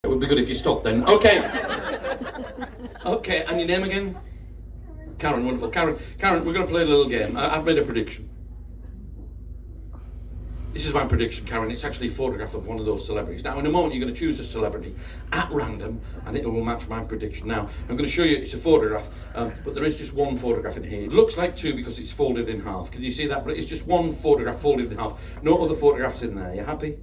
It would be good if you stopped then. Okay. Okay, and your name again? Karen, wonderful. Karen, we're going to play a little game. I've made a prediction. This is my prediction, Karen. It's actually a photograph of one of those celebrities. Now, in a moment, you're going to choose a celebrity at random, and it will match my prediction. Now, I'm going to show you, it's a photograph, but there is just one photograph in here. It looks like two because it's folded in half. Can you see that? But it's just one photograph folded in half. No other photographs in there. You happy?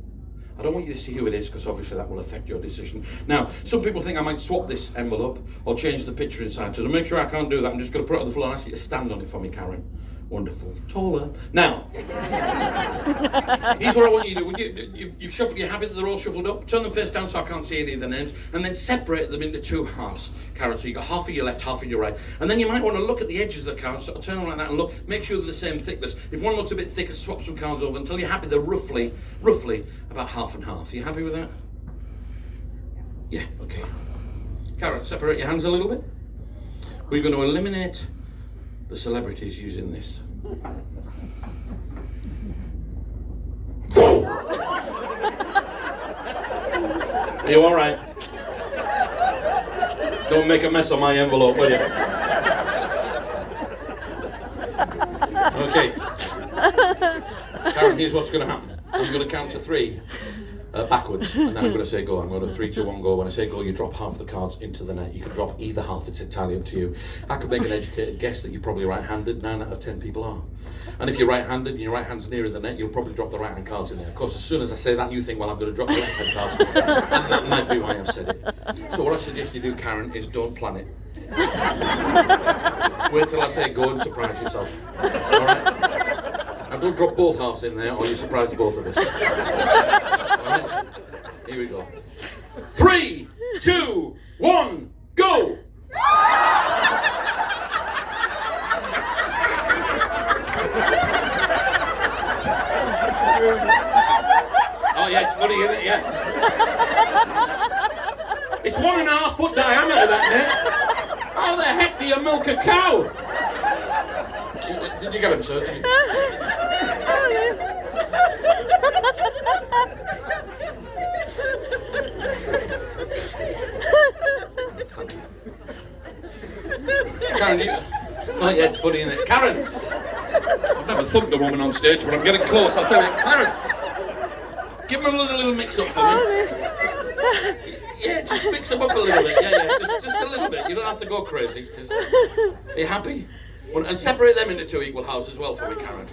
I don't want you to see who it is because obviously that will affect your decision. Now, some people think I might swap this envelope or change the picture inside. So to make sure I can't do that, I'm just going to put it on the floor and ask you to stand on it for me, Karen. Wonderful. Taller. Now, here's what I want you to do. You've shuffled, you're happy that they're all shuffled up? Turn them face down so I can't see any of the names, and then separate them into two halves, Karen. So you've got half of your left, half of your right. And then you might want to look at the edges of the cards, sort of turn them like that and look, make sure they're the same thickness. If one looks a bit thicker, swap some cards over until you're happy they're roughly about half and half. Are you happy with that? Yeah, okay. Karen, separate your hands a little bit. We're going to eliminate the celebrities using this. Are you all right? Don't make a mess of my envelope, will you? Okay. Karen, here's what's going to happen. I'm going to count to three. Backwards, and then I'm going to say go. I'm going to 3, 2, 1, go. When I say go, you drop half the cards into the net. You can drop either half, it's entirely up to you. I could make an educated guess that you're probably right-handed. 9 out of 10 people are. And if you're right-handed and your right hand's nearer the net, you'll probably drop the right-hand cards in there. Of course, as soon as I say that, you think, well, I'm going to drop the left-hand cards, and that might be why I've said it. So what I suggest you do, Karen, is don't plan it. Wait till I say go and surprise yourself. All right? And don't drop both halves in there, or you surprise both of us. Right. Here we go. 3, 2, 1, go! Oh yeah, it's funny, isn't it? Yeah. It's 1.5 foot diameter, that net. How the heck do you milk a cow? Did you get him, sir? Did you? Karen, oh yeah, it's funny, isn't it? Karen! I've never thumped a woman on stage, but I'm getting close, I'll tell you. Karen! Give them a little mix-up for me. Yeah, just mix them up a little bit. Yeah, just a little bit. You don't have to go crazy. Are you happy? Well, and separate them into 2 equal halves as well for me, Karen.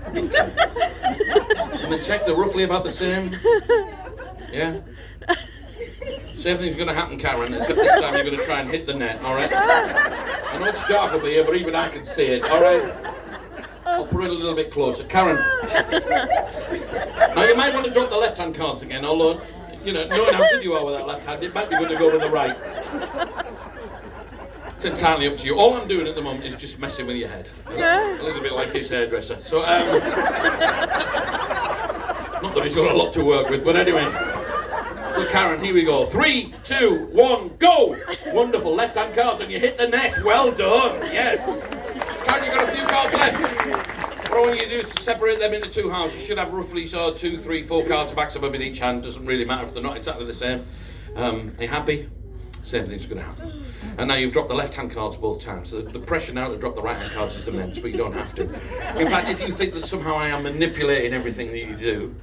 And then check they're roughly about the same. Yeah? Same thing's going to happen, Karen, except this time you're going to try and hit the net, alright? I know it's dark over here, but even I can see it, alright? I'll put it a little bit closer. Karen. Now you might want to drop the left-hand cards again, although, you know, knowing how good you are with that left hand, it might be good to go with the right. It's entirely up to you. All I'm doing at the moment is just messing with your head. A little bit like his hairdresser. So, not that he's got a lot to work with, but anyway. So Karen, here we go. 3, 2, 1, go! Wonderful, left-hand cards, and you hit the net. Well done, yes. Karen, you've got a few cards left. What I want you to do is to separate them into 2 halves. You should have roughly 2, 3, 4 cards maximum in each hand. Doesn't really matter if they're not exactly the same. Are you happy? Same thing's going to happen. And now you've dropped the left-hand cards both times. So the pressure now to drop the right-hand cards is immense, but you don't have to. In fact, if you think that somehow I am manipulating everything that you do,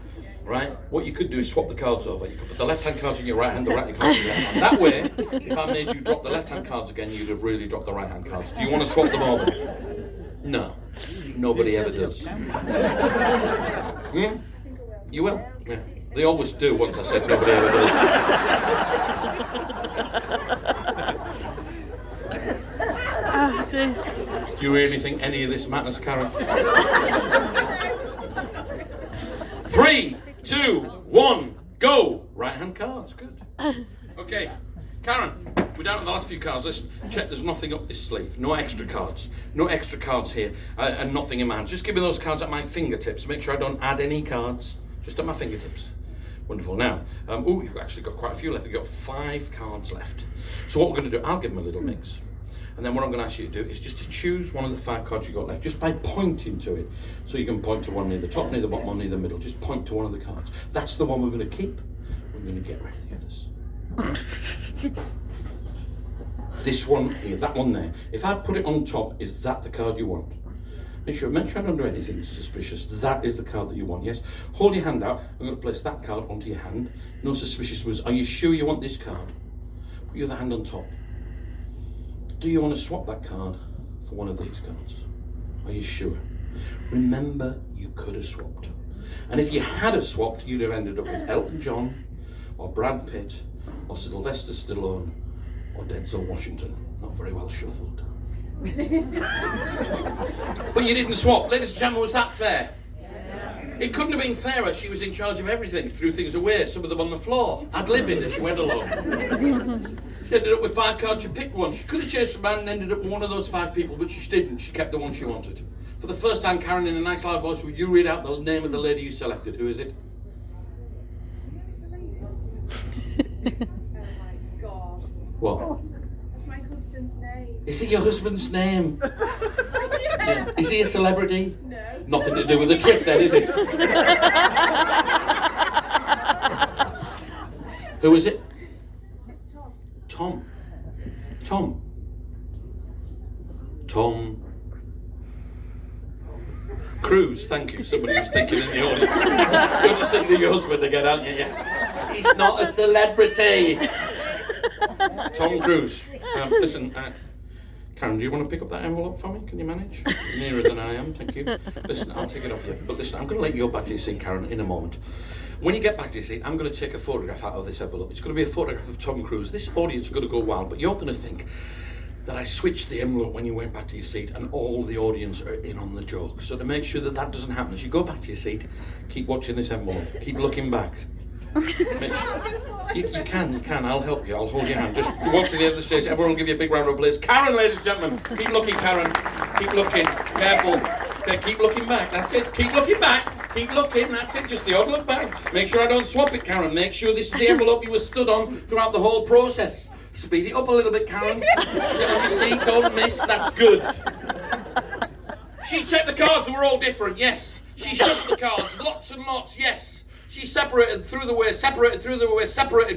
right, what you could do is swap the cards over. You could put the left-hand cards in your right hand, the right-hand cards in your left hand. That way, if I made you drop the left-hand cards again, you'd have really dropped the right-hand cards. Do you want to swap them over? No. Nobody ever does. You will? Yeah. They always do once I said nobody ever does. Oh, dear. Do you really think any of this matters, Karen? 3, 2, 1, go! Right-hand cards, good. Okay, Karen, we're down to the last few cards. Listen, check there's nothing up this sleeve. No extra cards. No extra cards here, and nothing in my hand. Just give me those cards at my fingertips. Make sure I don't add any cards. Just at my fingertips. Wonderful. Now, you've actually got quite a few left. You've got 5 cards left. So what we're going to do, I'll give them a little mix. And then what I'm going to ask you to do is just to choose one of the 5 cards you've got left, just by pointing to it. So you can point to one near the top, near the bottom, or near the middle. Just point to one of the cards. That's the one we're going to keep. When going to get rid of the others. This one here, that one there. If I put it on top, is that the card you want? Make sure I don't do anything suspicious. That is the card that you want, yes? Hold your hand out. I'm going to place that card onto your hand. No suspicious moves. Are you sure you want this card? Put your other hand on top. Do you want to swap that card for one of these cards? Are you sure? Remember, you could have swapped. And if you had have swapped, you'd have ended up with Elton John, or Brad Pitt, or Sylvester Stallone, or Denzel Washington. Not very well shuffled. But you didn't swap. Ladies and gentlemen, was that fair? Yeah. It couldn't have been fairer. She was in charge of everything, threw things away, some of them on the floor, ad-libbing as she went along. She ended up with 5 cards, she picked one. She could have changed the man and ended up with one of those 5 people, but she didn't. She kept the one she wanted. For the first time, Karen, in a nice loud voice, would you read out the name of the lady you selected? Who is it? Oh my God. What? That's my husband's name. Is it your husband's name? Yeah. Is he a celebrity? No. Nothing to do with the trip then, is it? Who is it? It's Tom. Tom. Tom. Tom Cruise, thank you. Somebody was thinking in the audience. You're just thinking of your husband again, aren't you? Yeah. He's not a celebrity. Tom Cruise. Listen, Karen, do you want to pick up that envelope for me? Can you manage? Nearer than I am, thank you. Listen, I'll take it off you. But listen, I'm going to let you go back to your seat, Karen, in a moment. When you get back to your seat, I'm going to take a photograph out of this envelope. It's going to be a photograph of Tom Cruise. This audience is going to go wild, but you're going to think that I switched the envelope when you went back to your seat and all the audience are in on the joke. So to make sure that that doesn't happen, as you go back to your seat, keep watching this envelope. Keep looking back. You can, I'll help you, I'll hold your hand. Just walk to the end of the stage, everyone will give you a big round of applause. Karen, ladies and gentlemen, keep looking, Karen. Keep looking, careful. Okay, keep looking back, that's it. Keep looking back, keep looking, that's it. Just the odd look back. Make sure I don't swap it, Karen. Make sure this is the envelope you were stood on throughout the whole process. Speed it up a little bit, Karen. Sit on your seat, don't miss, that's good. She checked the cards, they were all different, yes. She shuffled the cards, lots and lots, yes. She separated,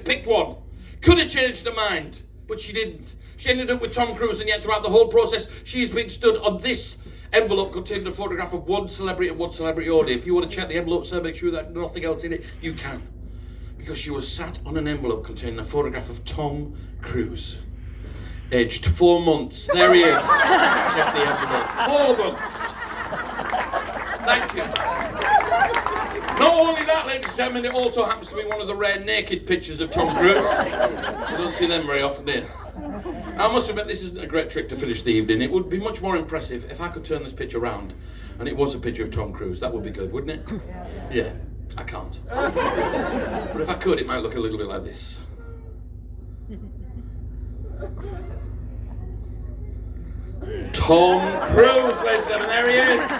picked one. Could have changed her mind, but she didn't. She ended up with Tom Cruise, and yet throughout the whole process, she's been stood on this envelope containing a photograph of one celebrity and one celebrity only. If you want to check the envelope, sir, make sure that nothing else in it, you can. Because she was sat on an envelope containing a photograph of Tom Cruise. Aged 4 months. There he is. Check the envelope. 4 months. Thank you. Not only that, ladies and gentlemen, it also happens to be one of the rare naked pictures of Tom Cruise. You don't see them very often, do you? I must admit, this isn't a great trick to finish the evening. It would be much more impressive if I could turn this picture around and it was a picture of Tom Cruise. That would be good, wouldn't it? Yeah, I can't. But if I could, it might look a little bit like this. Tom Cruise, ladies and gentlemen, there he is.